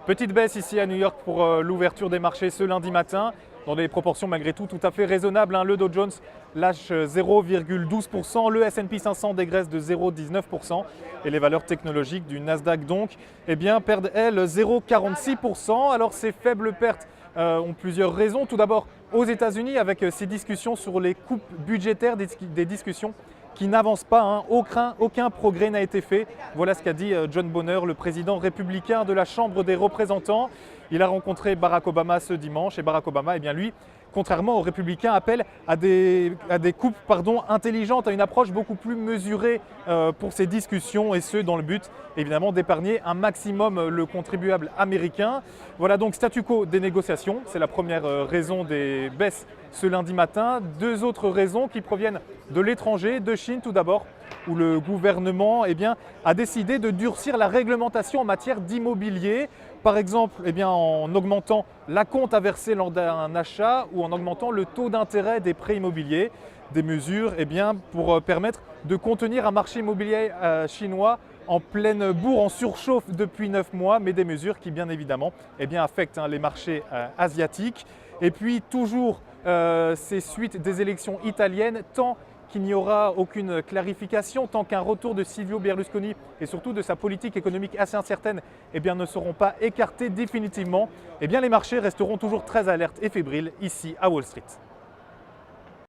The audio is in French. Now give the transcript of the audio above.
Petite baisse ici à New York pour l'ouverture des marchés ce lundi matin, dans des proportions malgré tout à fait raisonnables. Le Dow Jones lâche 0,12%, le S&P 500 dégraisse de 0,19% et les valeurs technologiques du Nasdaq donc perdent elles 0,46%. Alors ces faibles pertes ont plusieurs raisons. Tout d'abord aux États-Unis avec ces discussions sur les coupes budgétaires, des discussions qui n'avancent pas, aucun progrès n'a été fait. Voilà ce qu'a dit John Boehner, le président républicain de la Chambre des représentants. Il a rencontré Barack Obama ce dimanche et Barack Obama, lui, contrairement aux républicains, appelle à des coupes intelligentes, à une approche beaucoup plus mesurée pour ces discussions et ce dans le but évidemment d'épargner un maximum le contribuable américain. Voilà donc statu quo des négociations, c'est la première raison des baisses ce lundi matin. Deux autres raisons qui proviennent de l'étranger, de Chine tout d'abord, où le gouvernement a décidé de durcir la réglementation en matière d'immobilier. Par exemple, en augmentant l'acompte à verser lors d'un achat ou en augmentant le taux d'intérêt des prêts immobiliers. Des mesures pour permettre de contenir un marché immobilier chinois en pleine bourre, en surchauffe depuis 9 mois, mais des mesures qui bien évidemment affectent les marchés asiatiques. Et puis toujours ces suites des élections italiennes, tant qu'il n'y aura aucune clarification, tant qu'un retour de Silvio Berlusconi et surtout de sa politique économique assez incertaine ne seront pas écartés définitivement, les marchés resteront toujours très alertes et fébriles ici à Wall Street.